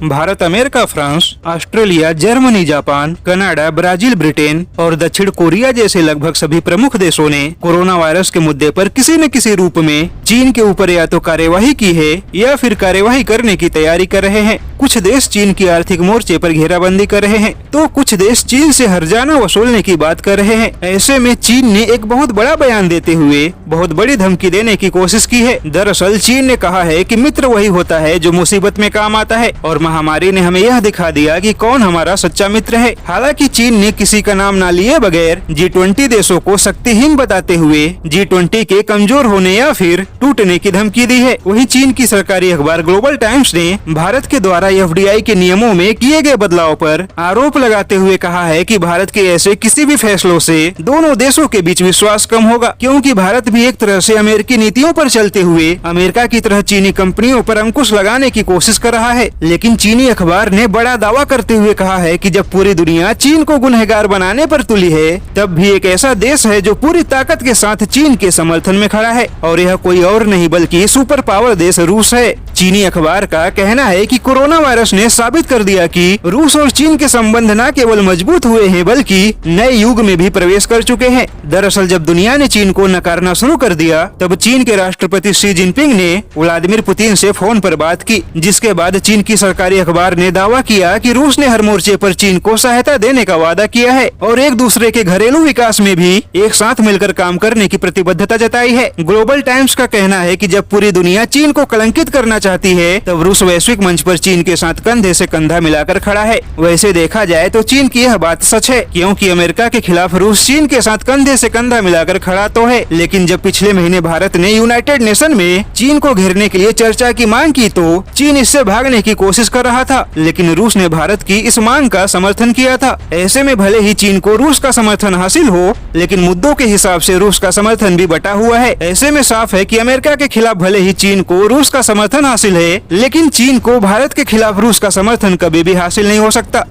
Bharat, America, France, Australia, Germany, Japan, Canada, Brazil, Britain और दक्षिण Korea जैसे लगभग सभी प्रमुख देशों ने कोरोना वायरस के मुद्दे पर किसी न किसी रूप में चीन के ऊपर या तो कार्यवाही की है या फिर कार्यवाही करने की तैयारी कर रहे हैं। कुछ देश चीन की आर्थिक मोर्चे पर घेराबंदी कर रहे हैं तो कुछ देश चीन से हर्जाना वसूलने की बात कर रहे हैं। ऐसे में चीन ने एक बहुत बड़ा बयान देते हुए बहुत बड़ी धमकी देने की कोशिश की है। दरअसल चीन ने कहा है कि मित्र वही होता है जो मुसीबत में काम आता है और महामारी ने हमें यह दिखा दिया कि कौन हमारा सच्चा मित्र है। हालांकि चीन ने किसी का नाम न लिए बगैर G20 देशों को शक्तिहीन बताते हुए G20 के कमजोर होने या फिर टूटने की धमकी दी है। वहीं चीन की सरकारी अखबार ग्लोबल टाइम्स ने भारत के द्वारा FDI के नियमों में किए गए बदलाव पर आरोप लगाते हुए कहा है कि भारत के ऐसे किसी भी फैसलों से दोनों देशों के बीच विश्वास कम होगा, क्योंकि भारत भी एक तरह से अमेरिकी नीतियों पर चलते हुए अमेरिका की तरह चीनी कंपनियों पर अंकुश लगाने की कोशिश कर रहा है। लेकिन चीनी अखबार ने बड़ा दावा करते हुए कहा है कि जब पूरी दुनिया चीन को गुनहगार बनाने पर तुली है, तब भी एक ऐसा देश है जो पूरी ताकत के साथ चीन के समर्थन में खड़ा है और यह कोई और नहीं बल्कि सुपर पावर देश रूस है। चीनी अखबार का कहना है कि कोरोना वायरस ने साबित कर दिया कि रूस और चीन के संबंध न केवल मजबूत हुए हैं बल्कि नए युग में भी प्रवेश कर चुके हैं। दरअसल जब दुनिया ने चीन को नकारना शुरू कर दिया, तब चीन के राष्ट्रपति शी जिनपिंग ने व्लादिमीर पुतिन से फोन पर बात की, जिसके बाद चीन की सरकारी अखबार ने दावा किया कि रूस ने हर मोर्चे पर चीन को सहायता देने का वादा किया है और एक दूसरे के घरेलू विकास में भी एक साथ मिलकर काम करने की प्रतिबद्धता जताई है। ग्लोबल टाइम्स का कहना है कि जब पूरी दुनिया चीन को कलंकित करना चाहती है, तब रूस वैश्विक मंच पर चीन के साथ कंधे से कंधा मिलाकर खड़ा है। वैसे देखा जाए तो चीन की यह बात सच है, क्योंकि अमेरिका के खिलाफ रूस चीन के साथ कंधे से कंधा मिलाकर खड़ा तो है, लेकिन जब पिछले महीने भारत ने यूनाइटेड नेशन में चीन को घेरने के लिए चर्चा की मांग की तो चीन इससे भागने की कोशिश कर रहा था, लेकिन रूस ने भारत की इस मांग का समर्थन किया था। ऐसे में भले ही चीन को रूस का समर्थन हासिल हो, लेकिन मुद्दों के हिसाब से रूस का समर्थन भी बटा हुआ है। ऐसे में साफ है कि अमेरिका के खिलाफ भले ही चीन को रूस का समर्थन हासिल है, लेकिन चीन को भारत के खिलाफ रूस का समर्थन कभी भी हासिल नहीं हो सकता।